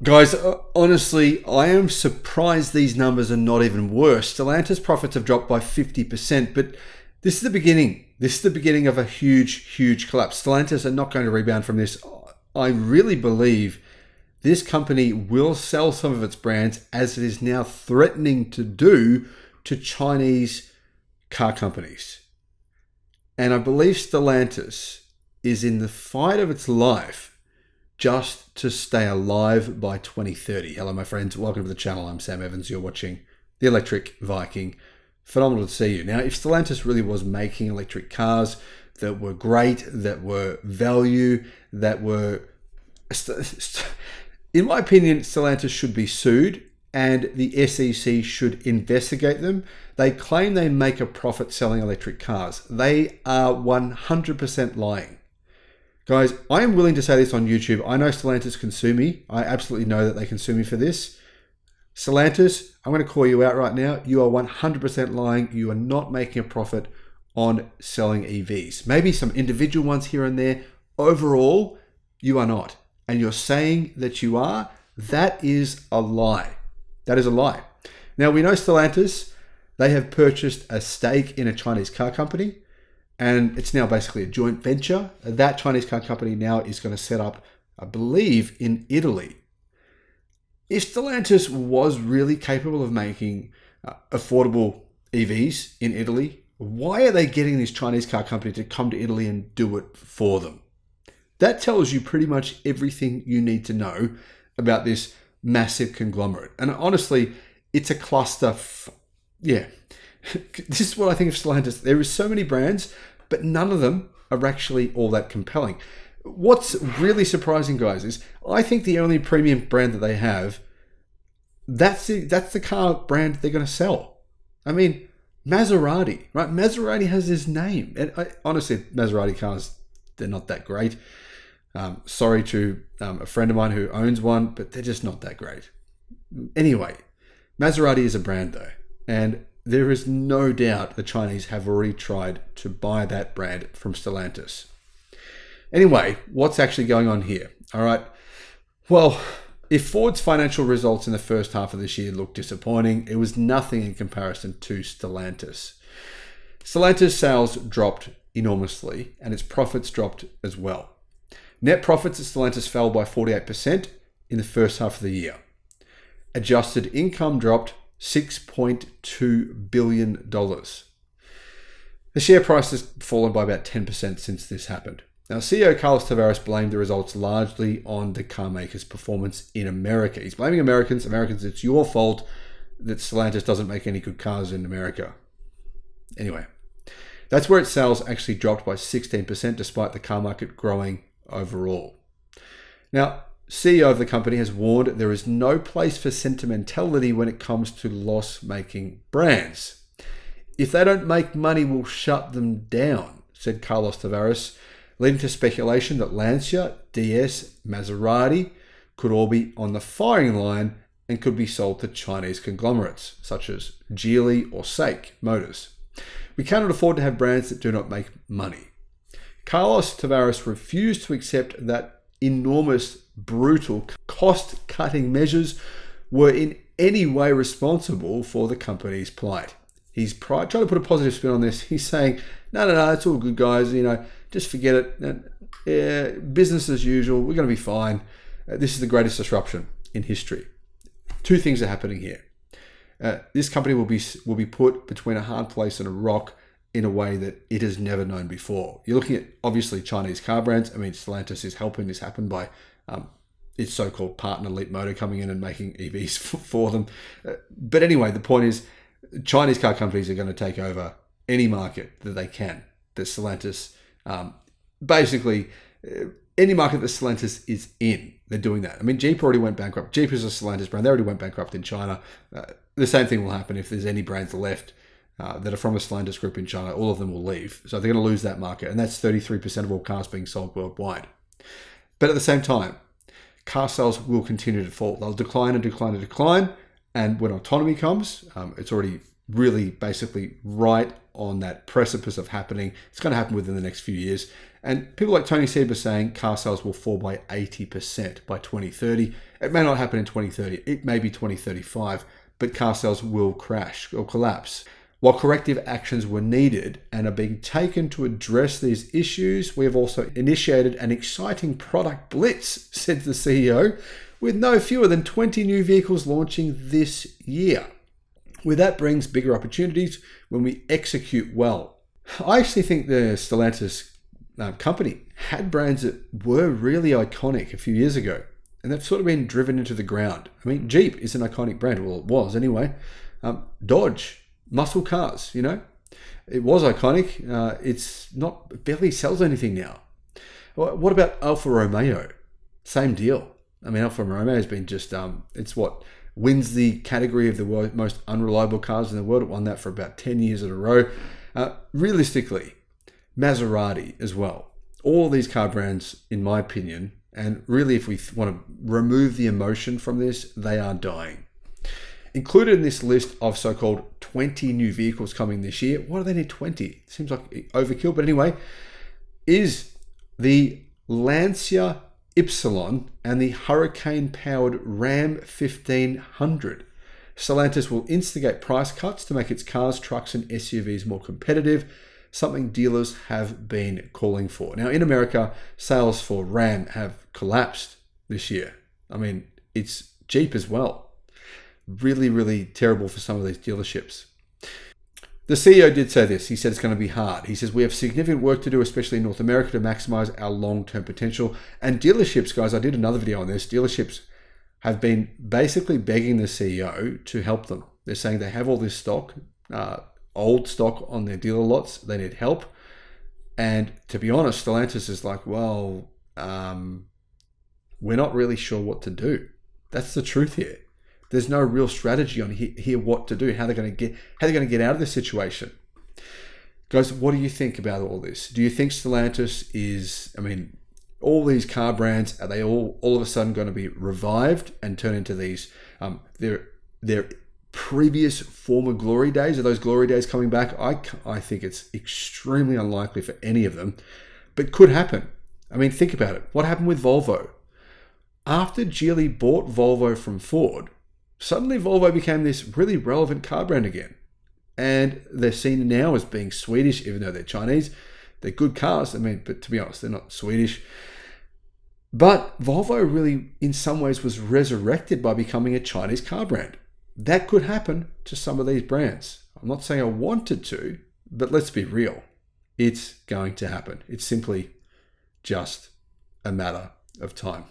Guys, honestly, I am surprised these numbers are not even worse. Stellantis profits have dropped by 50%, but this is the beginning. This is the beginning of a huge collapse. Stellantis are not going to rebound from this. I really believe this company will sell some of its brands, as it is now threatening to do, to Chinese car companies. And I believe Stellantis is in the fight of its life just to stay alive by 2030. Hello, my friends. Welcome to the channel. I'm Sam Evans. You're watching the Electric Viking. Phenomenal to see you. Now, if Stellantis really was making electric cars that were great, that were value, that were... In my opinion, Stellantis should be sued and the SEC should investigate them. They claim they make a profit selling electric cars. They are 100% lying. Guys, I am willing to say this on YouTube. I know Stellantis can sue me. I absolutely know that they can sue me for this. Stellantis, I'm going to call you out right now. You are 100% lying. You are not making a profit on selling EVs. Maybe some individual ones here and there. Overall, you are not. And you're saying that you are. That is a lie. That is a lie. Now, we know Stellantis, they have purchased a stake in a Chinese car company, and it's now basically a joint venture. That Chinese car company now is going to set up, I believe, in Italy. If Stellantis was really capable of making affordable EVs in Italy, why are they getting this Chinese car company to come to Italy and do it for them? That tells you pretty much everything you need to know about this massive conglomerate. And honestly, it's a cluster. This is what I think of Stellantis. There is so many brands, but none of them are actually all that compelling. What's really surprising, guys, is I think the only premium brand that they have, that's the car brand they're going to sell. I mean, Maserati, right? Maserati has his name. And honestly, Maserati cars, they're not that great. Sorry to a friend of mine who owns one, but they're just not that great. Anyway, Maserati is a brand though, and there is no doubt the Chinese have already tried to buy that brand from Stellantis. Anyway, what's actually going on here? All right. Well, if Ford's financial results in the first half of this year looked disappointing, it was nothing in comparison to Stellantis. Stellantis sales dropped enormously and its profits dropped as well. Net profits at Stellantis fell by 48% in the first half of the year. Adjusted income dropped $6.2 billion. The share price has fallen by about 10% since this happened. Now, CEO Carlos Tavares blamed the results largely on the car maker's performance in America. He's blaming Americans. Americans, it's your fault that Stellantis doesn't make any good cars in America. Anyway, that's where its sales actually dropped by 16% despite the car market growing overall. Now, CEO of the company has warned there is no place for sentimentality when it comes to loss-making brands. If they don't make money, we'll shut them down, said Carlos Tavares, leading to speculation that Lancia, DS, Maserati could all be on the firing line and could be sold to Chinese conglomerates such as Geely or SAIC Motors. We cannot afford to have brands that do not make money. Carlos Tavares refused to accept that enormous, brutal, cost-cutting measures were in any way responsible for the company's plight. He's trying to put a positive spin on this. He's saying, no, it's all good, guys. Just forget it. Business as usual. We're going to be fine. This is the greatest disruption in history. Two things are happening here. This company will be put between a hard place and a rock in a way that it has never known before. You're looking at, obviously, Chinese car brands. I mean, Stellantis is helping this happen by its so-called partner, Leapmotor, coming in and making EVs for them. But anyway, the point is, Chinese car companies are going to take over any market that they can. That Stellantis, basically, any market that Stellantis is in, they're doing that. I mean, Jeep already went bankrupt. Jeep is a Stellantis brand. They already went bankrupt in China. The same thing will happen if there's any brands left that are from a Stellantis group in China. All of them will leave. So they're going to lose that market. And that's 33% of all cars being sold worldwide. But at the same time, car sales will continue to fall. They'll decline and decline and decline. And when autonomy comes, it's already really basically right on that precipice of happening. It's going to happen within the next few years. And people like Tony Seba saying car sales will fall by 80% by 2030. It may not happen in 2030. It may be 2035, but car sales will crash or collapse. While corrective actions were needed and are being taken to address these issues, we have also initiated an exciting product blitz, said the CEO, with no fewer than 20 new vehicles launching this year. With that brings bigger opportunities when we execute well. I actually think the Stellantis company had brands that were really iconic a few years ago, and they've sort of been driven into the ground. I mean, Jeep is an iconic brand. Well, it was anyway. Dodge, muscle cars, it was iconic. It's not, barely sells anything now. What about Alfa Romeo? Same deal. I mean, Alfa Romeo has been just, it's what wins the category of the most unreliable cars in the world. It won that for about 10 years in a row. Realistically, Maserati as well. All these car brands, in my opinion, and really if we want to remove the emotion from this, they are dying. Included in this list of so-called 20 new vehicles coming this year, why do they need 20? Seems like overkill, but anyway, is the Lancia Ypsilon and the Hurricane-powered Ram 1500. Stellantis will instigate price cuts to make its cars, trucks, and SUVs more competitive, something dealers have been calling for. Now, in America, sales for Ram have collapsed this year. I mean, it's Jeep as well. Really, really terrible for some of these dealerships. The CEO did say this. He said it's going to be hard. He says, we have significant work to do, especially in North America, to maximize our long-term potential. And dealerships, guys, I did another video on this. Dealerships have been basically begging the CEO to help them. They're saying they have all this stock, old stock on their dealer lots. They need help. And to be honest, Stellantis is like, well, we're not really sure what to do. That's the truth here. There's no real strategy on here what to do, how they're going to get out of this situation. Guys, what do you think about all this? Do you think Stellantis is, I mean, all these car brands, are they all of a sudden going to be revived and turn into these, their previous former glory days? Are those glory days coming back? I think it's extremely unlikely for any of them, but could happen. I mean, think about it. What happened with Volvo? After Geely bought Volvo from Ford, suddenly Volvo became this really relevant car brand again. And they're seen now as being Swedish, even though they're Chinese. They're good cars. I mean, but to be honest, they're not Swedish. But Volvo really, in some ways, was resurrected by becoming a Chinese car brand. That could happen to some of these brands. I'm not saying I wanted to, but let's be real. It's going to happen. It's simply just a matter of time.